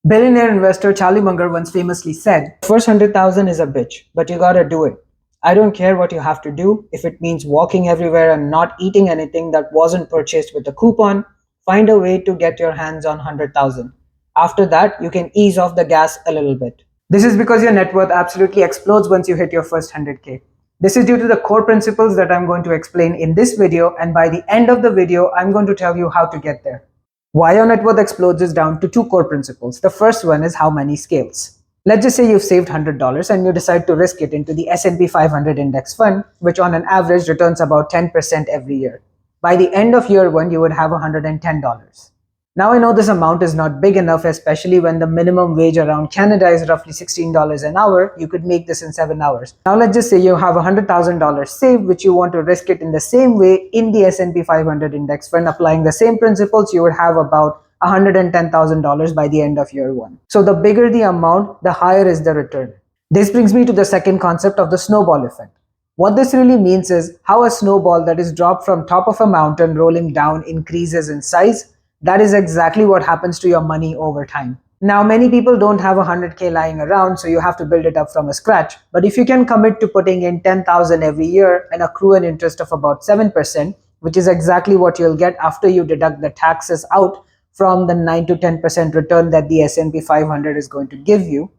Billionaire investor Charlie Munger once famously said, "First 100,000 is a bitch, but you gotta do it. I don't care what you have to do. If it means walking everywhere and not eating anything that wasn't purchased with a coupon, find a way to get your hands on 100,000. After that, you can ease off the gas a little bit." This is because your net worth absolutely explodes once you hit your first 100K. This is due to the core principles that I'm going to explain in this video, and by the end of the video, I'm going to tell you how to get there. Why your net worth explodes is down to two core principles. The first one is how money scales. Let's just say you've saved $100 and you decide to risk it into the S&P 500 index fund, which on an average returns about 10% every year. By the end of year one, you would have $110. Now I know this amount is not big enough, especially when the minimum wage around Canada is roughly $16 an hour. You could make this in 7 hours. Now let's just say you have $100,000 saved, which you want to risk it in the same way in the S&P 500 index fund. Applying the same principles, you would have about $110,000 by the end of year one. So the bigger the amount, the higher is the return. This brings me to the second concept of the snowball effect. What this really means is how a snowball that is dropped from top of a mountain rolling down increases in size. That is exactly what happens to your money over time. Now, many people don't have 100K lying around, so you have to build it up from a scratch. But if you can commit to putting in 10,000 every year and accrue an interest of about 7%, which is exactly what you'll get after you deduct the taxes out from the 9 to 10% return that the S&P 500 is going to give you,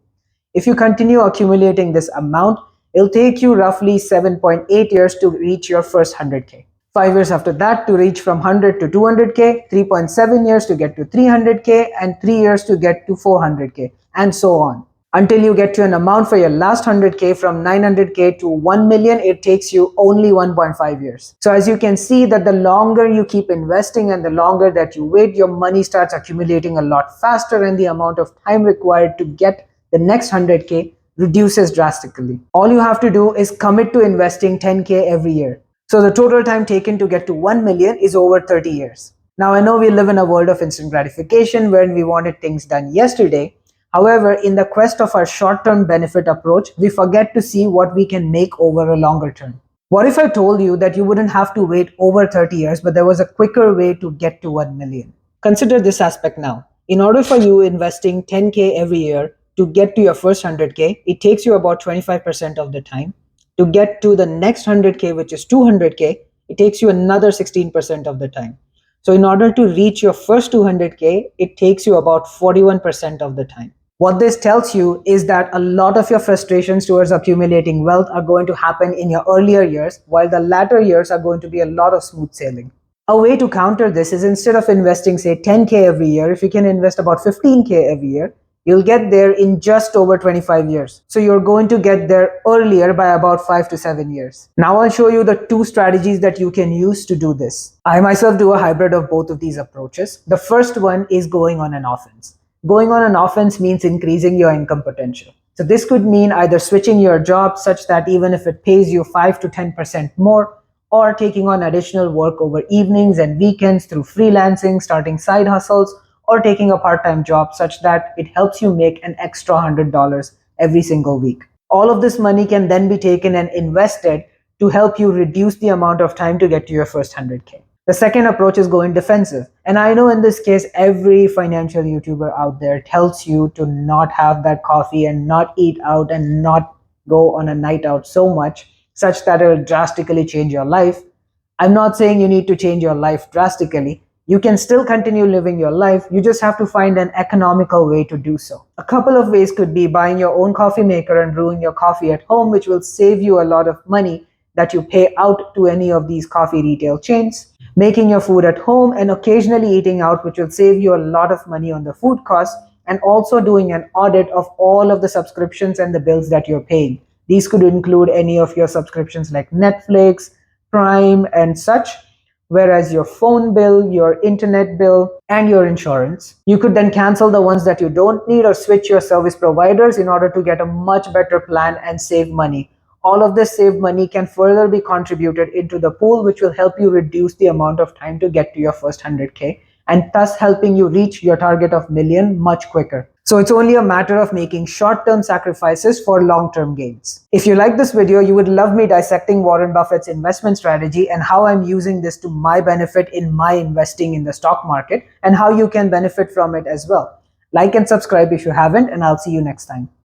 if you continue accumulating this amount, it'll take you roughly 7.8 years to reach your first 100K. 5 years after that to reach from 100 to 200K, 3.7 years to get to 300K, and 3 years to get to 400K, and so on. Until you get to an amount for your last 100K. From 900K to 1 million, it takes you only 1.5 years. So as you can see that the longer you keep investing and the longer that you wait, your money starts accumulating a lot faster, and the amount of time required to get the next 100K reduces drastically. All you have to do is commit to investing 10K every year. So the total time taken to get to 1 million is over 30 years. Now I know we live in a world of instant gratification wherein we wanted things done yesterday. However, in the quest of our short-term benefit approach, we forget to see what we can make over a longer term. What if I told you that you wouldn't have to wait over 30 years, but there was a quicker way to get to 1 million? Consider this aspect now. In order for you investing 10K every year to get to your first 100K, it takes you about 25% of the time. To get to the next 100K, which is 200K, it takes you another 16% of the time. So in order to reach your first 200K, it takes you about 41% of the time. What this tells you is that a lot of your frustrations towards accumulating wealth are going to happen in your earlier years, while the latter years are going to be a lot of smooth sailing. A way to counter this is, instead of investing say 10K every year, if you can invest about 15K every year, you'll get there in just over 25 years. So you're going to get there earlier by about 5 to 7 years. Now I'll show you the two strategies that you can use to do this. I myself do a hybrid of both of these approaches. The first one is going on an offense. Going on an offense means increasing your income potential. So this could mean either switching your job such that even if it pays you 5 to 10% more, or taking on additional work over evenings and weekends through freelancing, starting side hustles, or taking a part-time job such that it helps you make an extra $100 every single week. All of this money can then be taken and invested to help you reduce the amount of time to get to your first 100K. The second approach is going defensive. And I know in this case, every financial YouTuber out there tells you to not have that coffee and not eat out and not go on a night out so much, such that it will drastically change your life. I'm not saying you need to change your life drastically. You can still continue living your life. You just have to find an economical way to do so. A couple of ways could be buying your own coffee maker and brewing your coffee at home, which will save you a lot of money that you pay out to any of these coffee retail chains. Making your food at home and occasionally eating out, which will save you a lot of money on the food costs. And also doing an audit of all of the subscriptions and the bills that you're paying. These could include any of your subscriptions like Netflix, Prime, and such. Whereas your phone bill, your internet bill, and your insurance. You could then cancel the ones that you don't need or switch your service providers in order to get a much better plan and save money. All of this saved money can further be contributed into the pool, which will help you reduce the amount of time to get to your first 100K, and thus helping you reach your target of million much quicker. So it's only a matter of making short-term sacrifices for long-term gains. If you like this video, you would love me dissecting Warren Buffett's investment strategy and how I'm using this to my benefit in my investing in the stock market, and how you can benefit from it as well. Like and subscribe if you haven't, and I'll see you next time.